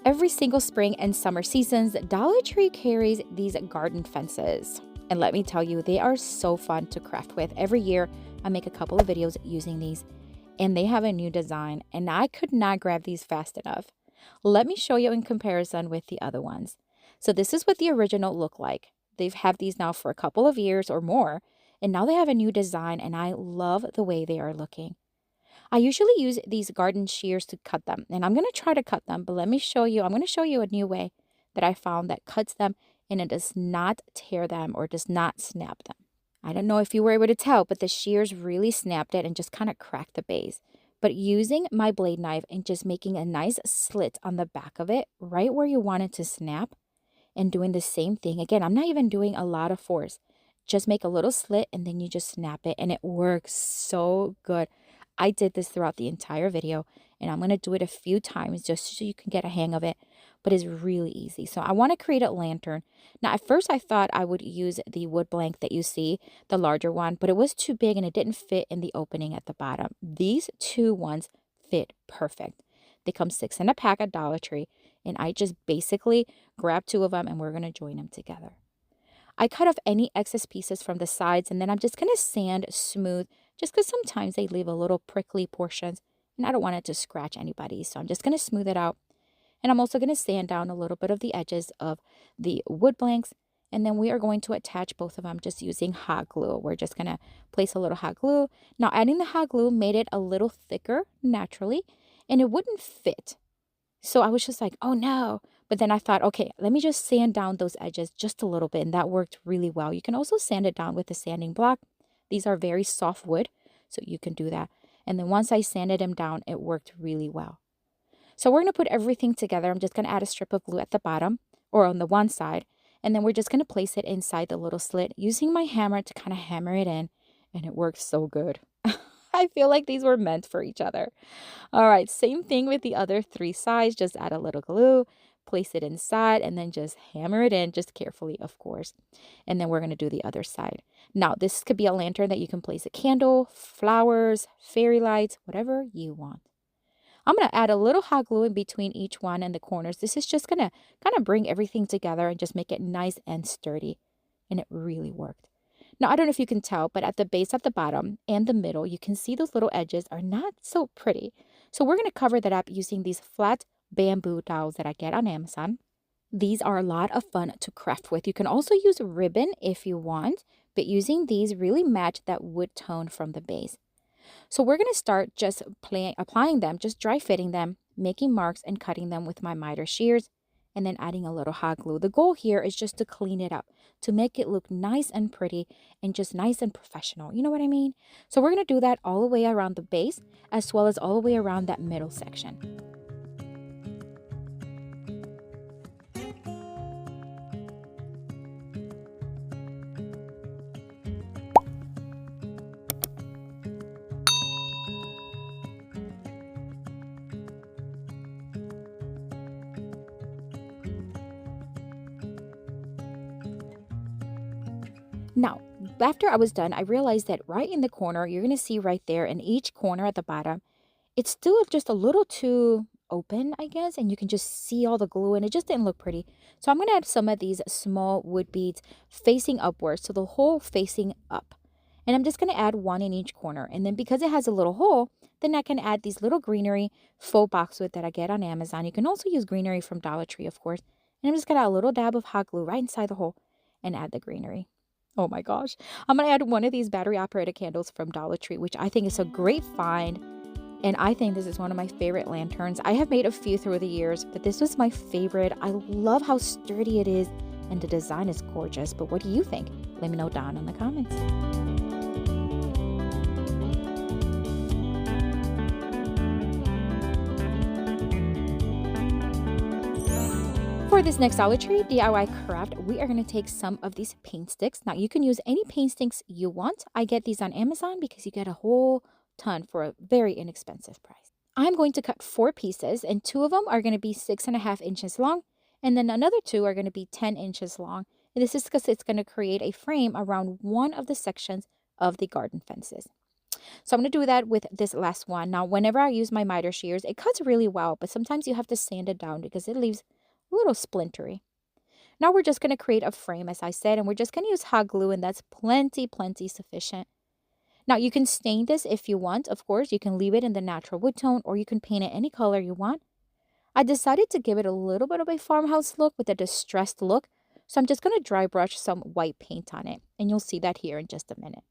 Every single spring and summer seasons, Dollar Tree carries these garden fences. And let me tell you, they are so fun to craft with. Every year, I make a couple of videos using these, and they have a new design, and I could not grab these fast enough. Let me show you in comparison with the other ones. So this is what the original look like. They've had these now for a couple of years or more, and now they have a new design, and I love the way they are looking. I usually use these garden shears to cut them, and I'm going to try to cut them, but let me show you. I'm going to show you a new way that I found that cuts them and it does not tear them or does not snap them. I don't know if you were able to tell, but the shears really snapped it and just kind of cracked the base. But using my blade knife and just making a nice slit on the back of it, right where you want it to snap, and doing the same thing. Again, I'm not even doing a lot of force. Just make a little slit and then you just snap it, and it works so good. I did this throughout the entire video, and I'm going to do it a few times just so you can get a hang of it, but it's really easy. So I want to create a lantern. Now, at first I thought I would use the wood blank that you see, the larger one, but it was too big and it didn't fit in the opening at the bottom. These two ones fit perfect. They come 6 in a pack at Dollar Tree, and I just basically grabbed 2 of them and we're going to join them together. I cut off any excess pieces from the sides, and then I'm just going to sand smooth, just because sometimes they leave a little prickly portions and I don't want it to scratch anybody. So I'm just going to smooth it out. And I'm also going to sand down a little bit of the edges of the wood blanks. And then we are going to attach both of them just using hot glue. We're just going to place a little hot glue. Now, adding the hot glue made it a little thicker naturally, and it wouldn't fit. So I was just like, oh no. But then I thought, okay, let me just sand down those edges just a little bit. And that worked really well. You can also sand it down with a sanding block. These are very soft wood, so you can do that. And then once I sanded them down, it worked really well. So we're going to put everything together. I'm just going to add a strip of glue at the bottom or on the one side. And then we're just going to place it inside the little slit using my hammer to kind of hammer it in. And it works so good. I feel like these were meant for each other. All right, same thing with the other 3 sides. Just add a little glue, place it inside, and then just hammer it in, just carefully, of course. And then we're going to do the other side. Now, this could be a lantern that you can place a candle, flowers, fairy lights, whatever you want. I'm going to add a little hot glue in between each one and the corners. This is just going to kind of bring everything together and just make it nice and sturdy. And it really worked. Now, I don't know if you can tell, but at the base at the bottom and the middle, you can see those little edges are not so pretty. So we're going to cover that up using these flat bamboo dowels that I get on Amazon. These are a lot of fun to craft with. You can also use ribbon if you want, but using these really match that wood tone from the base. So we're going to start just applying them, just dry fitting them, making marks and cutting them with my miter shears, and then adding a little hot glue. The goal here is just to clean it up, to make it look nice and pretty and just nice and professional. You know what I mean? So we're going to do that all the way around the base as well as all the way around that middle section. Now, after I was done, I realized that right in the corner, you're going to see right there in each corner at the bottom, it's still just a little too open, I guess, and you can just see all the glue and it just didn't look pretty. So I'm going to add some of these small wood beads facing upwards, so the hole facing up. And I'm just going to add 1 in each corner. And then because it has a little hole, then I can add these little greenery faux boxwood that I get on Amazon. You can also use greenery from Dollar Tree, of course. And I'm just going to add a little dab of hot glue right inside the hole and add the greenery. Oh my gosh. I'm going to add one of these battery operated candles from Dollar Tree, which I think is a great find. And I think this is one of my favorite lanterns. I have made a few through the years, but this was my favorite. I love how sturdy it is and the design is gorgeous. But what do you think? Let me know down in the comments. For this next Dollar Tree DIY craft, we are going to take some of these paint sticks. Now, you can use any paint sticks you want. I get these on Amazon because you get a whole ton for a very inexpensive price. I'm going to cut 4 pieces, and 2 of them are going to be 6.5 inches long, and then another 2 are going to be 10 inches long. And this is because it's going to create a frame around one of the sections of the garden fences. So I'm going to do that with this last one. Now, whenever I use my miter shears, it cuts really well, but sometimes you have to sand it down because it leaves a little splintery. Now we're just going to create a frame, as I said, and we're just going to use hot glue, and that's plenty sufficient. Now you can stain this if you want. Of course, you can leave it in the natural wood tone, or you can paint it any color you want. I decided to give it a little bit of a farmhouse look with a distressed look, so I'm just going to dry brush some white paint on it, and you'll see that here in just a minute.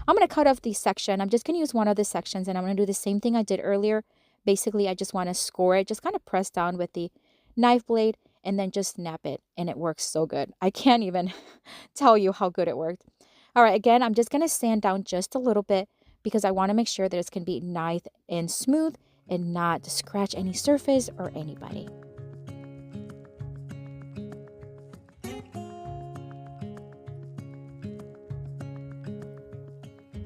I'm going to cut off the section. I'm just going to use one of the sections, and I'm going to do the same thing I did earlier. Basically, I just want to score it, just kind of press down with the knife blade, and then just snap it, and it works so good. I can't even tell you how good it worked. All right, again, I'm just going to sand down just a little bit because I want to make sure that it's going to be nice and smooth and not scratch any surface or anybody.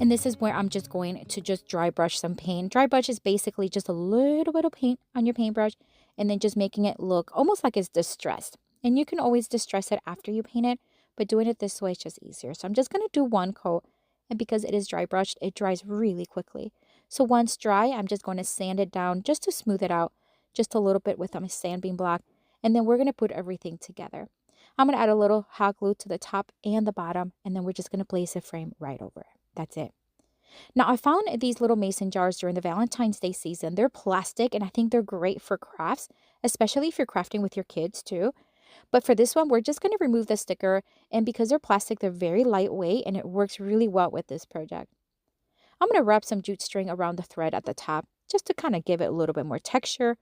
And this is where I'm just going to just dry brush some paint. Dry brush is basically just a little bit of paint on your paintbrush and then just making it look almost like it's distressed. And you can always distress it after you paint it, but doing it this way is just easier. So I'm just going to do one coat, and because it is dry brushed, it dries really quickly. So once dry, I'm just going to sand it down just to smooth it out just a little bit with my sanding block, and then we're going to put everything together. I'm going to add a little hot glue to the top and the bottom, and then we're just going to place a frame right over it. That's it. Now, I found these little mason jars during the Valentine's Day season. They're plastic, and I think they're great for crafts, especially if you're crafting with your kids too. But for this one, we're just going to remove the sticker, and because they're plastic, they're very lightweight, and it works really well with this project. I'm going to wrap some jute string around the thread at the top, just to kind of give it a little bit more texture.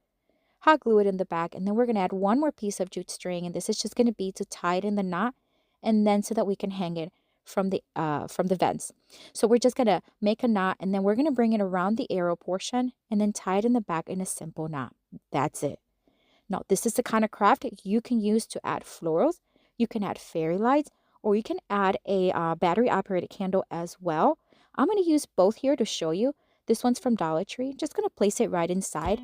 Hot glue it in the back, and then we're going to add one more piece of jute string, and this is just going to be to tie it in the knot, and then so that we can hang it from the vents. So we're just going to make a knot, and then we're going to bring it around the arrow portion, and then tie it in the back in a simple knot. That's it. Now, this is the kind of craft you can use to add florals. You can add fairy lights, or you can add a battery-operated candle as well. I'm going to use both here to show you. This one's from Dollar Tree. Just going to place it right inside.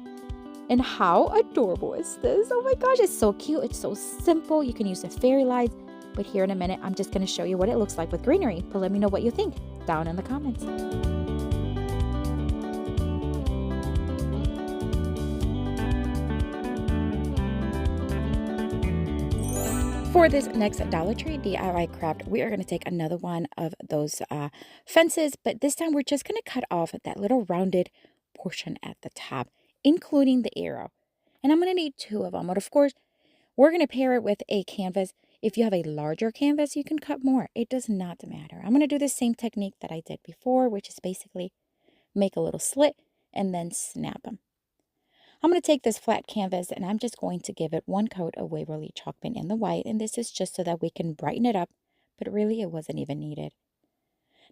And how adorable is this? Oh my gosh, it's so cute. It's so simple. You can use the fairy lights. But here in a minute, I'm just going to show you what it looks like with greenery. But let me know what you think down in the comments. For this next Dollar Tree DIY craft, we are going to take another one of those fences, but this time we're just going to cut off that little rounded portion at the top, including the arrow. And I'm going to need two of them, but of course, we're going to pair it with a canvas. If you have a larger canvas, you can cut more. It does not matter. I'm going to do the same technique that I did before, which is basically make a little slit and then snap them. I'm going to take this flat canvas and I'm just going to give it one coat of Waverly chalk paint in the white, and this is just so that we can brighten it up, but really it wasn't even needed.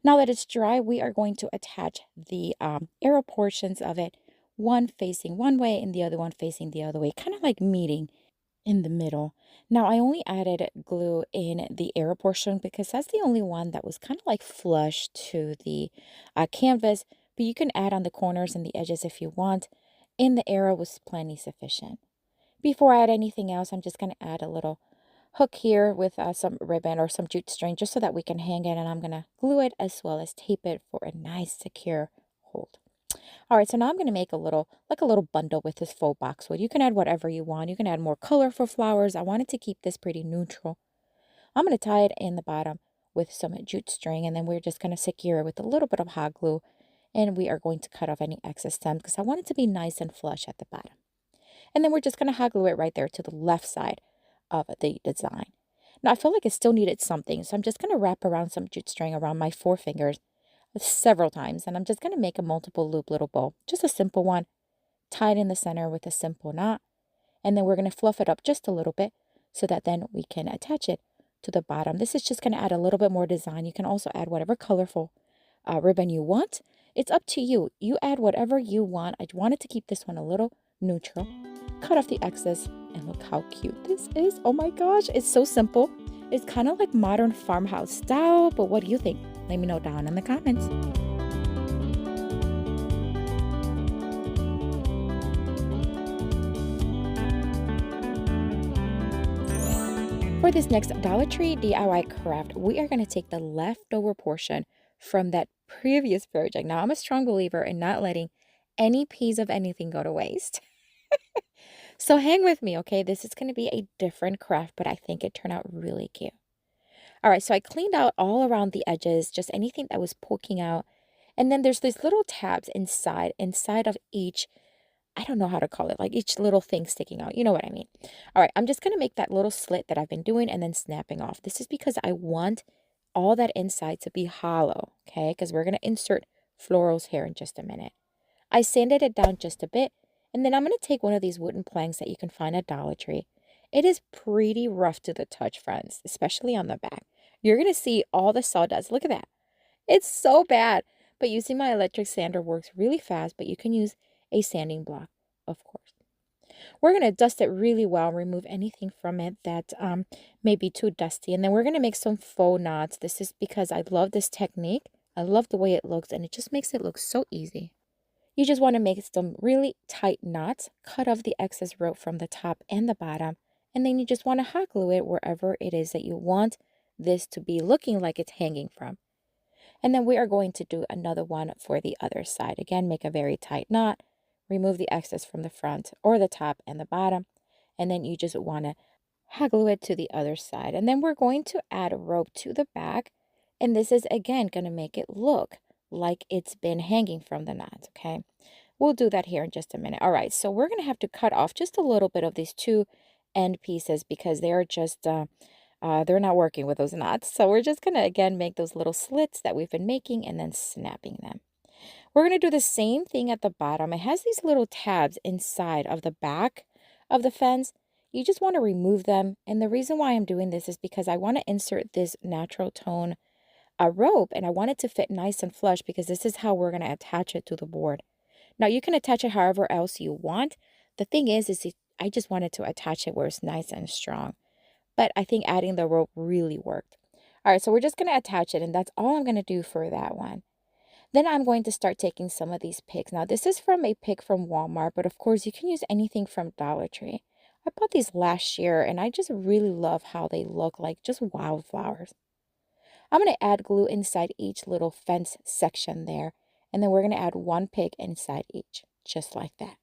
Now that it's dry, we are going to attach the arrow portions of it, one facing one way and the other one facing the other way, kind of like meeting in the middle. Now I only added glue in the arrow portion because that's the only one that was kind of like flush to the canvas, but you can add on the corners and the edges if you want. And the arrow was plenty sufficient. Before I add anything else, I'm just going to add a little hook here with some ribbon or some jute string just so that we can hang it, and I'm going to glue it as well as tape it for a nice secure hold. All right, so now I'm going to make a little bundle with this faux boxwood. You can add whatever you want. You can add more colorful flowers. I wanted to keep this pretty neutral. I'm going to tie it in the bottom with some jute string, and then we're just going to secure it with a little bit of hot glue. And we are going to cut off any excess stems because I want it to be nice and flush at the bottom. And then we're just going to hot glue it right there to the left side of the design. Now, I feel like it still needed something, so I'm just going to wrap around some jute string around my forefingers several times. And I'm just going to make a multiple loop little bow, just a simple one, tied in the center with a simple knot. And then we're going to fluff it up just a little bit so that then we can attach it to the bottom. This is just going to add a little bit more design. You can also add whatever colorful ribbon you want. It's up to you. You add whatever you want. I wanted to keep this one a little neutral. Cut off the excess, and look how cute this is. Oh my gosh, it's so simple. It's kind of like modern farmhouse style, but what do you think? Let me know down in the comments. For this next Dollar Tree DIY craft, we are going to take the leftover portion from that previous project. Now, I'm a strong believer in not letting any piece of anything go to waste. So hang with me, okay? This is going to be a different craft, but I think it turned out really cute. All right, so I cleaned out all around the edges, just anything that was poking out. And then there's these little tabs inside of each, I don't know how to call it, like each little thing sticking out. You know what I mean? All right, I'm just going to make that little slit that I've been doing and then snapping off. This is because I want all that inside to be hollow, okay? Because we're going to insert florals here in just a minute. I sanded it down just a bit, and then I'm going to take one of these wooden planks that you can find at Dollar Tree. It is pretty rough to the touch, friends, especially on the back. You're going to see all the sawdust. Look at that. It's so bad. But using my electric sander works really fast, but you can use a sanding block, of course. We're going to dust it really well, remove anything from it that may be too dusty. And then we're going to make some faux knots. This is because I love this technique. I love the way it looks, and it just makes it look so easy. You just want to make some really tight knots, cut off the excess rope from the top and the bottom, and then you just want to hot glue it wherever it is that you want this to be looking like it's hanging from. And then we are going to do another one for the other side. Again, make a very tight knot, remove the excess from the front or the top and the bottom, and then you just want to hot glue it to the other side. And then we're going to add a rope to the back, and this is again going to make it look like it's been hanging from the knot, okay? We'll do that here in just a minute. All right, so we're going to have to cut off just a little bit of these two end pieces because they're just they're not working with those knots. So we're just going to, again, make those little slits that we've been making and then snapping them. We're going to do the same thing at the bottom. It has these little tabs inside of the back of the fence. You just want to remove them. And the reason why I'm doing this is because I want to insert this natural tone rope, and I want it to fit nice and flush because this is how we're going to attach it to the board. Now, you can attach it however else you want. The thing is I just wanted to attach it where it's nice and strong. But I think adding the rope really worked. All right, so we're just going to attach it, and that's all I'm going to do for that one. Then I'm going to start taking some of these picks. Now, this is from a pick from Walmart, but of course, you can use anything from Dollar Tree. I bought these last year, and I just really love how they look like just wildflowers. I'm going to add glue inside each little fence section there, and then we're going to add one pick inside each, just like that.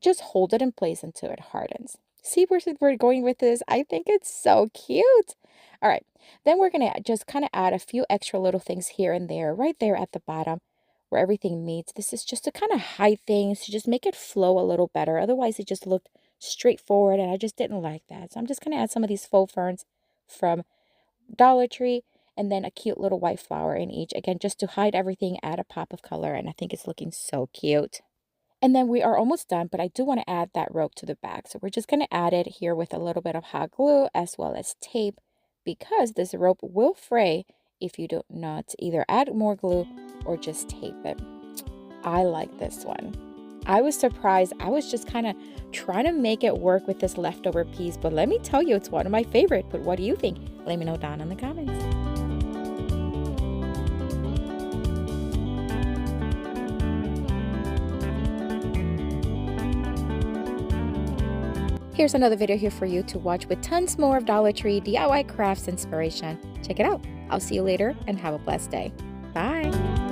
Just hold it in place until it hardens. See where we're going with this? I think it's so cute. All right, then we're going to just kind of add a few extra little things here and there, right there at the bottom where everything meets. This is just to kind of hide things, to just make it flow a little better. Otherwise, it just looked straightforward, and I just didn't like that. So I'm just going to add some of these faux ferns from Dollar Tree, and then a cute little white flower in each. Again, just to hide everything, add a pop of color, and I think it's looking so cute. And then we are almost done, but I do want to add that rope to the back. So we're just going to add it here with a little bit of hot glue as well as tape, because this rope will fray if you do not either add more glue or just tape it. I like this one. I was surprised. I was just kind of trying to make it work with this leftover piece, but let me tell you, it's one of my favorite. But what do you think? Let me know down in the comments. Here's another video here for you to watch with tons more of Dollar Tree DIY crafts inspiration. Check it out. I'll see you later and have a blessed day. Bye.